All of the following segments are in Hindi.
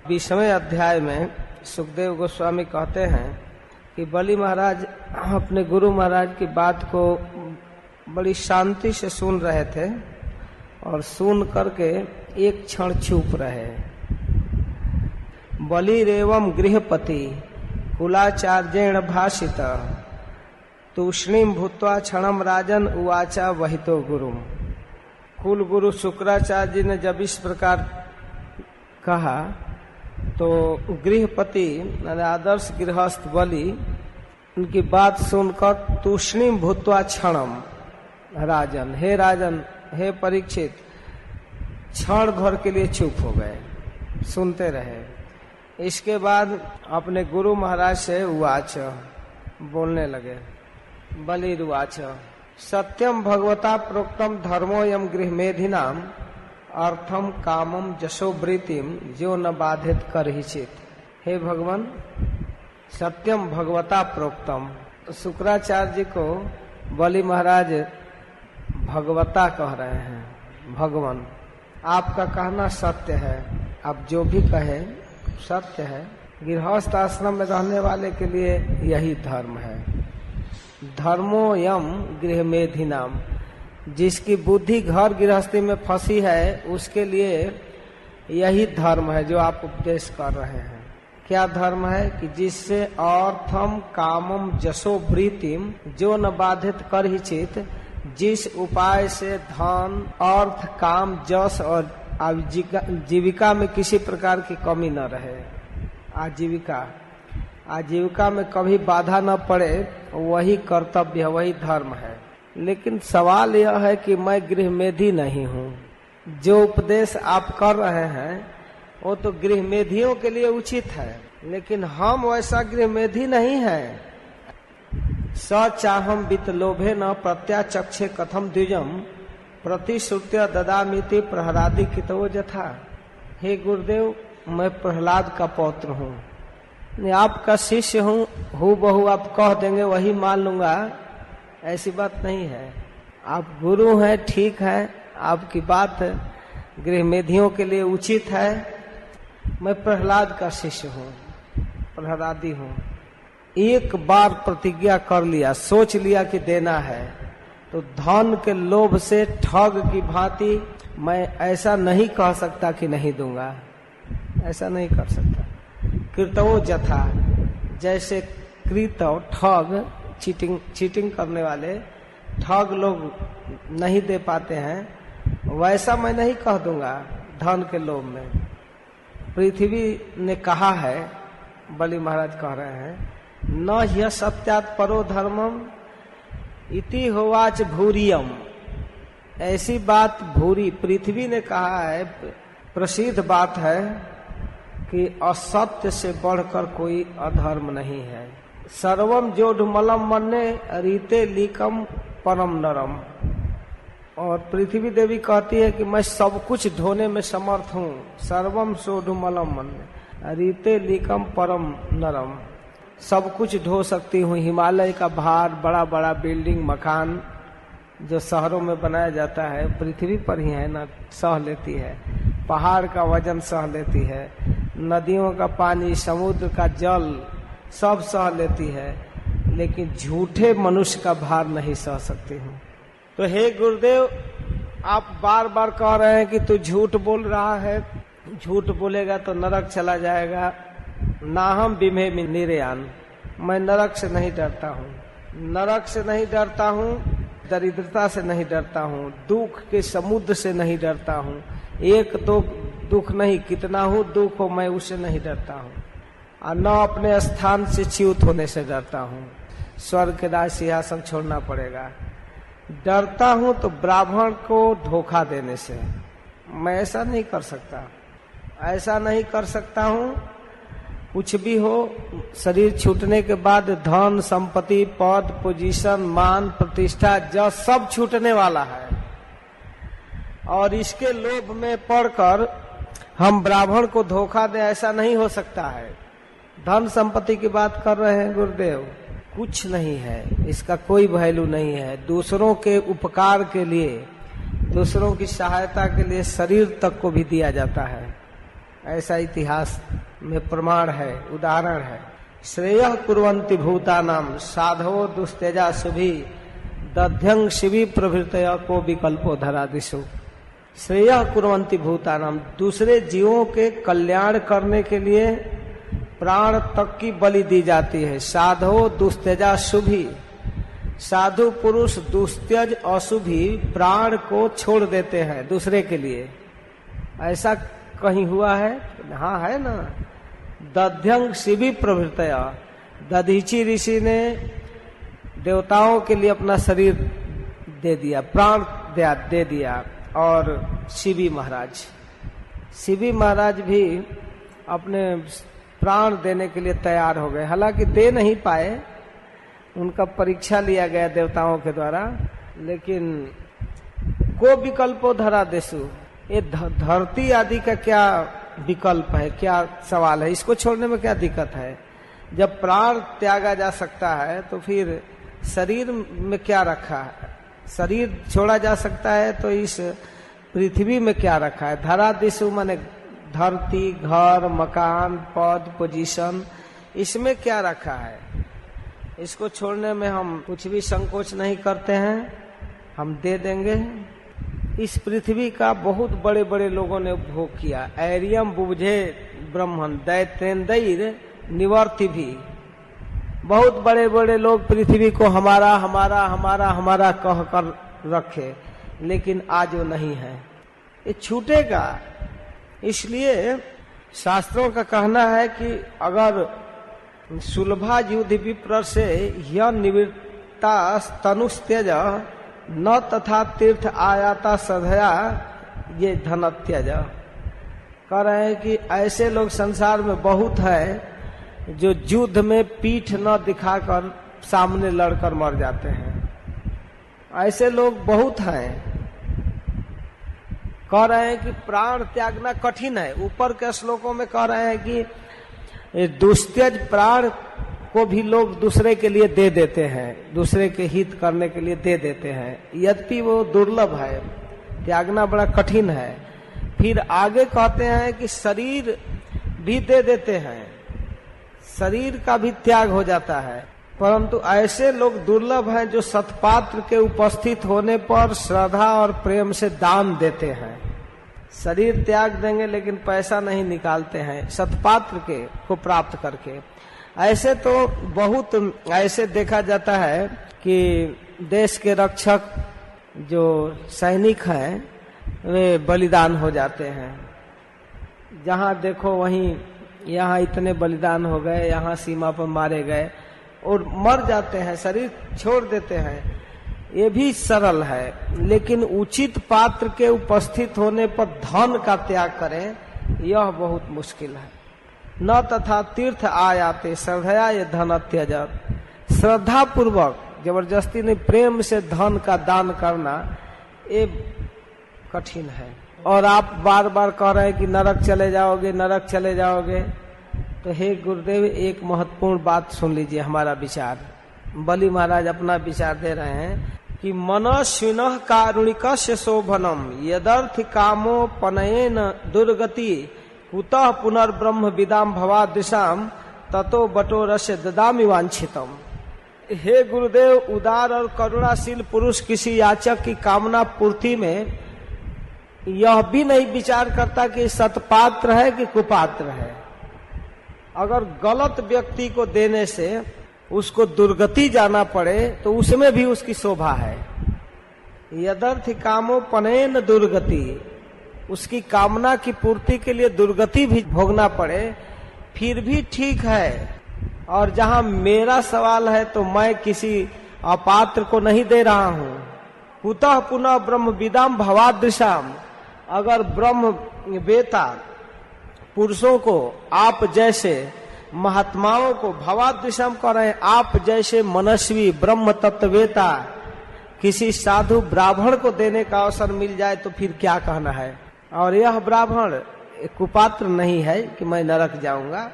20वें अध्याय में सुखदेव गोस्वामी कहते हैं कि बलि महाराज अपने गुरु महाराज की बात को बड़ी शांति से सुन रहे थे और सुन करके एक क्षण चुप रहे। बलिरेवं गृहपति कुलाचार्येण भाषित तूष्णीम भूत्वा क्षणम राजन उवाचा वहितो गुरुम। कुल गुरु शुक्राचार्य जी ने जब इस प्रकार कहा तो गृहपति आदर्श गृहस्थ बलि उनकी बात सुनकर तूष्णीम भूत्वा क्षणम राजन, हे राजन, हे परीक्षित, क्षण भर के लिए चुप हो गए, सुनते रहे। इसके बाद अपने गुरु महाराज से उवाच बोलने लगे। बलिरुवाच सत्यम भगवता प्रोक्तम धर्मोयम गृहमेधिनाम अर्थम कामम जशोवृत्तिम जो न बाधित करहिचित। हे भगवान, सत्यम भगवता प्रोक्तम। तो शुक्राचार्य जी को बलि महाराज भगवता कह रहे हैं। भगवान, आपका कहना सत्य है, आप जो भी कहे सत्य है। गृहस्थ आश्रम में रहने वाले के लिए यही धर्म है। धर्मोयम गृहमेधिनाम, जिसकी बुद्धि घर गृहस्थी में फंसी है उसके लिए यही धर्म है जो आप उपदेश कर रहे हैं। क्या धर्म है कि जिससे अर्थम कामम जशो वृत्तिम जो न बाधित कर ही चित, जिस उपाय से धन अर्थ काम जस और जीविका में किसी प्रकार की कमी न रहे, आजीविका में कभी बाधा न पड़े, वही कर्तव्य, वही धर्म है। लेकिन सवाल यह है कि मैं गृहमेधी नहीं हूँ। जो उपदेश आप कर रहे हैं वो तो गृहमेधियों के लिए उचित है, लेकिन हम वैसा गृहमेधी नहीं है। स चाहम वित्त लोभे न प्रत्याचक्षे कथम द्विजम प्रतिश्रुत्य ददामिति प्रहलादी कितो जथा। हे गुरुदेव, मैं प्रहलाद का पौत्र हूँ, आपका शिष्य हूँ बहु आप कह देंगे वही मान लूंगा, ऐसी बात नहीं है। आप गुरु हैं, ठीक है, आपकी बात गृहमेधियों के लिए उचित है। मैं प्रहलाद का शिष्य हूँ, प्रहलादी हूँ। एक बार प्रतिज्ञा कर लिया, सोच लिया कि देना है, तो धन के लोभ से ठग की भांति मैं ऐसा नहीं कह सकता कि नहीं दूंगा, ऐसा नहीं कर सकता। कृतवो जथा, जैसे कृतव ठग, चीटिंग करने वाले ठग लोग नहीं दे पाते हैं, वैसा मैं नहीं कह दूंगा धन के लोभ में। पृथ्वी ने कहा है, बलि महाराज कह रहे हैं, न ह्य सत्यात् परो धर्मम इति होवाच भूरियम। ऐसी बात भूरी पृथ्वी ने कहा है, प्रसिद्ध बात है कि असत्य से बढ़कर कोई अधर्म नहीं है। सर्वम जोढ़मलम मन्ने रीते लिकम परम नरम। और पृथ्वी देवी कहती है कि मैं सब कुछ ढोने में समर्थ हूँ। सर्वम जोढ़मलम मन्ने रीते लिकम परम नरम, सब कुछ ढो सकती हूँ। हिमालय का भार, बड़ा बड़ा बिल्डिंग मकान जो शहरों में बनाया जाता है पृथ्वी पर ही है ना, सह लेती है। पहाड़ का वजन सह लेती है, नदियों का पानी, समुद्र का जल सब सह लेती है, लेकिन झूठे मनुष्य का भार नहीं सह सकती हूँ। तो हे गुरुदेव, आप बार बार कह रहे हैं कि तू झूठ बोल रहा है, झूठ बोलेगा तो नरक चला जाएगा। नाहम बिमे निरयान, मैं नरक से नहीं डरता हूँ, नरक से नहीं डरता हूँ, दरिद्रता से नहीं डरता हूँ, दुख के समुद्र से नहीं डरता हूँ। एक दो दुख नहीं, कितना हो दुख हो, मैं उससे नहीं डरता हूँ। और न अपने स्थान से च्युत होने से डरता हूँ, स्वर्ग के राज सिंहासन छोड़ना पड़ेगा। डरता हूँ तो ब्राह्मण को धोखा देने से, मैं ऐसा नहीं कर सकता, ऐसा नहीं कर सकता हूँ। कुछ भी हो, शरीर छूटने के बाद धन संपत्ति पद पोजीशन मान प्रतिष्ठा जस सब छूटने वाला है, और इसके लोभ में पड़कर हम ब्राह्मण को धोखा दे, ऐसा नहीं हो सकता है। धन संपत्ति की बात कर रहे हैं गुरुदेव, कुछ नहीं है, इसका कोई वैल्यू नहीं है। दूसरों के उपकार के लिए, दूसरों की सहायता के लिए शरीर तक को भी दिया जाता है, ऐसा इतिहास में प्रमाण है, उदाहरण है। श्रेयः कुर्वन्ति भूतानां साधवो दुस्तेजा शुभि दध्यं शिवि प्रभृतय को विकल्पो धरादिषु। श्रेयः कुर्वन्ति भूतानां, दूसरे जीवों के कल्याण करने के लिए प्राण तक की बलि दी जाती है। साधवो दुस्तेजा शुभि, साधु पुरुष दुस्त्यज अशुभि प्राण को छोड़ देते हैं दूसरे के लिए। ऐसा कहीं हुआ है? हाँ है ना। दध्यं शिवि प्रभृतया, दधीची ऋषि ने देवताओं के लिए अपना शरीर दे दिया, प्राण दे दिया। और शिवी महाराज भी अपने प्राण देने के लिए तैयार हो गए। हालांकि दे नहीं पाए, उनका परीक्षा लिया गया देवताओं के द्वारा। लेकिन को विकल्पो धरा देसु, ये धरती आदि का क्या विकल्प है, क्या सवाल है? इसको छोड़ने में क्या दिक्कत है? जब प्राण त्यागा जा सकता है तो फिर शरीर में क्या रखा है? शरीर छोड़ा जा सकता है तो इस पृथ्वी में क्या रखा है? धरा दिशु माने धरती, घर, मकान, पद, पोजीशन, इसमें क्या रखा है? इसको छोड़ने में हम कुछ भी संकोच नहीं करते हैं, हम दे देंगे। इस पृथ्वी का बहुत बड़े बड़े लोगों ने उपभोग किया। ऐरियम बुझे ब्रह्मन दैतेन्द्र निवर्ति भी, बहुत बड़े बड़े लोग पृथ्वी को हमारा हमारा हमारा हमारा कह कर रखे, लेकिन आज वो नहीं है, ये छूटेगा। इसलिए शास्त्रों का कहना है कि अगर सुलभा युद्ध विप्र से यह निवृत्ता तनुस्त्यज न तथा तीर्थ आयाता सधया ये धनत्यज। कह रहे हैं कि ऐसे लोग संसार में बहुत है जो युद्ध में पीठ न दिखाकर सामने लड़कर मर जाते हैं। ऐसे लोग बहुत हैं। कह रहे हैं कि प्राण त्यागना कठिन है। ऊपर के श्लोकों में कह रहे हैं कि दुस्त्यज प्राण को भी लोग दूसरे के लिए दे देते हैं, दूसरे के हित करने के लिए दे देते हैं, यद्यपि वो दुर्लभ है, त्यागना बड़ा कठिन है। फिर आगे कहते हैं कि शरीर भी दे देते हैं, शरीर का भी त्याग हो जाता है। परंतु ऐसे लोग दुर्लभ हैं जो सतपात्र के उपस्थित होने पर श्रद्धा और प्रेम से दान देते हैं। शरीर त्याग देंगे लेकिन पैसा नहीं निकालते हैं सतपात्र के को प्राप्त करके। ऐसे तो बहुत ऐसे देखा जाता है कि देश के रक्षक जो सैनिक हैं वे बलिदान हो जाते हैं। जहाँ देखो वहीं, यहाँ इतने बलिदान हो गए, यहाँ सीमा पर मारे गए और मर जाते हैं, शरीर छोड़ देते हैं। ये भी सरल है, लेकिन उचित पात्र के उपस्थित होने पर धन का त्याग करें, यह बहुत मुश्किल है। न तथा तीर्थ आयाते श्रद्धया ये धन त्यजत। श्रद्धा पूर्वक, जबरदस्ती नहीं, प्रेम से धन का दान करना ये कठिन है। और आप बार बार कह रहे हैं कि नरक चले जाओगे, नरक चले जाओगे, तो हे गुरुदेव एक महत्वपूर्ण बात सुन लीजिए हमारा विचार। बलि महाराज अपना विचार दे रहे हैं कि मनस्विनः कारुणिकस्य शोभनम यदर्थ कामो पनयेन दुर्गति कुतः पुनर्ब्रह्म विदाम भवादृशाम ततो बटोरस्य ददामि वांछितम। हे गुरुदेव, उदार और करुणाशील पुरुष किसी याचक की कामना पूर्ति में यह भी नहीं विचार करता कि सतपात्र है कि कुपात्र है। अगर गलत व्यक्ति को देने से उसको दुर्गति जाना पड़े तो उसमें भी उसकी शोभा है। यदर्थ कामो पनयेन दुर्गति, उसकी कामना की पूर्ति के लिए दुर्गति भी भोगना पड़े फिर भी ठीक है। और जहां मेरा सवाल है तो मैं किसी अपात्र को नहीं दे रहा हूं। कुतः पुनः ब्रह्म विदाम भवादृशाम, अगर ब्रह्म वेता पुरुषों को, आप जैसे महात्माओं को, भवादृशम कर रहे हैं, आप जैसे मनस्वी ब्रह्म तत्ववेता किसी साधु ब्राह्मण को देने का अवसर मिल जाए तो फिर क्या कहना है। और यह ब्राह्मण कुपात्र नहीं है कि मैं नरक जाऊंगा।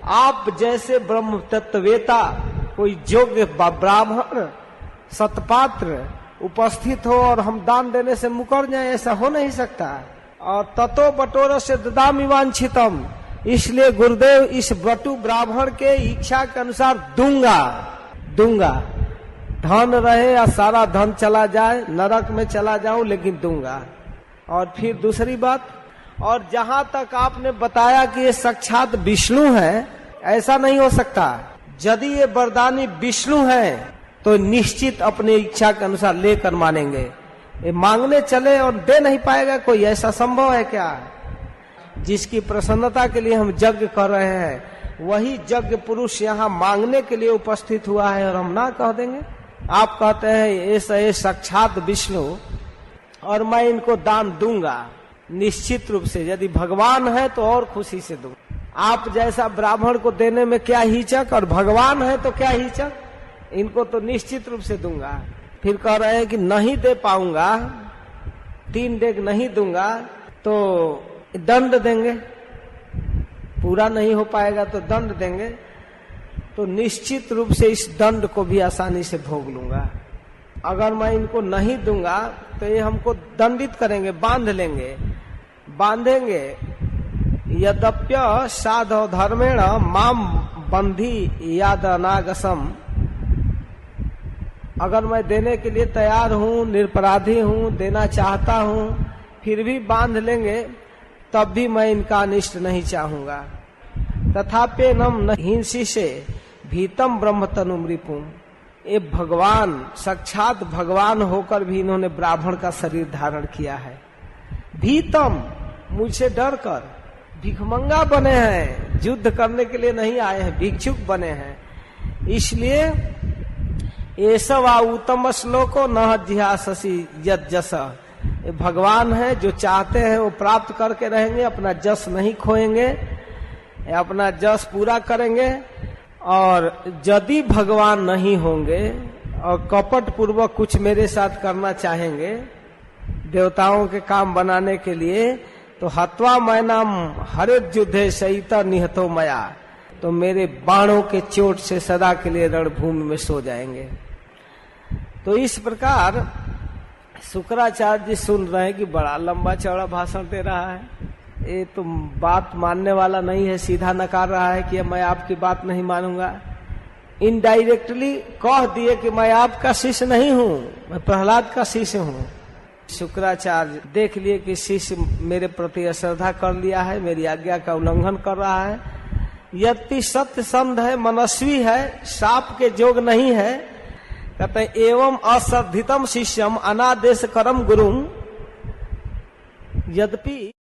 आप जैसे ब्रह्म तत्ववेता कोई योग्य ब्राह्मण सतपात्र उपस्थित हो और हम दान देने से मुकर जाए, ऐसा हो नहीं सकता। और ततो बटोर से ददामि वांछितम, इसलिए गुरुदेव इस बटु ब्राह्मण के इच्छा के अनुसार दूंगा। धन रहे या सारा धन चला जाए, नरक में चला जाऊं, लेकिन दूंगा। और फिर दूसरी बात, और जहां तक आपने बताया कि ये साक्षात विष्णु है, ऐसा नहीं हो सकता। यदि ये वरदानी विष्णु है तो निश्चित अपने इच्छा के अनुसार लेकर मानेंगे। ये मांगने चले और दे नहीं पाएगा कोई, ऐसा संभव है क्या? जिसकी प्रसन्नता के लिए हम यज्ञ कर रहे हैं, वही यज्ञ पुरुष यहाँ मांगने के लिए उपस्थित हुआ है और हम ना कह देंगे? आप कहते हैं ये साक्षात विष्णु और मैं इनको दान दूंगा। निश्चित रूप से यदि भगवान है तो और खुशी से दूंगा। आप जैसा ब्राह्मण को देने में क्या हिचक, और भगवान है तो क्या हिचक, इनको तो निश्चित रूप से दूंगा। फिर कह रहे हैं कि नहीं दे पाऊंगा, 3 डेग नहीं दूंगा तो दंड देंगे, पूरा नहीं हो पाएगा तो दंड देंगे। तो निश्चित रूप से इस दंड को भी आसानी से भोग लूंगा। अगर मैं इनको नहीं दूंगा तो ये हमको दंडित करेंगे, बांधेंगे। यद्यप्य साधो धर्मेण माम बंधी याद अनागसम, अगर मैं देने के लिए तैयार हूँ, निरपराधी हूँ, देना चाहता हूँ, फिर भी बांध लेंगे, तब भी मैं इनका अनिष्ट नहीं चाहूंगा। तथापि नम न हिंसी से भीतम ब्रह्म तनुम रिपुम, ये भगवान साक्षात भगवान होकर भी इन्होंने ब्राह्मण का शरीर धारण किया है। भीतम, मुझसे डर कर, भिखमंगा बने हैं, युद्ध करने के लिए नहीं आए हैं, भिक्षुक बने हैं। इसलिए ये सब उत्तम श्लोको न जिहाससी यद जस, भगवान है जो चाहते हैं वो प्राप्त करके रहेंगे, अपना जस नहीं खोएंगे, अपना जस पूरा करेंगे। और यदि भगवान नहीं होंगे और कपट पूर्वक कुछ मेरे साथ करना चाहेंगे देवताओं के काम बनाने के लिए, तो हत्वा मैनाम हरे युद्धे सहिता निहतो मया, तो मेरे बाणों के चोट से सदा के लिए रणभूमि में सो जाएंगे। तो इस प्रकार शुक्राचार्य जी सुन रहे हैं कि बड़ा लंबा चौड़ा भाषण दे रहा है, ये तो बात मानने वाला नहीं है, सीधा नकार रहा है कि मैं आपकी बात नहीं मानूंगा। इनडायरेक्टली कह दिए कि मैं आपका शिष्य नहीं हूँ, मैं प्रहलाद का शिष्य हूँ। शुक्राचार्य देख लिए कि शिष्य मेरे प्रति अश्रद्धा कर लिया है, मेरी आज्ञा का उल्लंघन कर रहा है, यति सत्य संध है, मनस्वी है, शाप के जोग नहीं है। कहते हैं एवं अश्रद्धितम शिष्यम अनादेश करम गुरुम, यद्यपि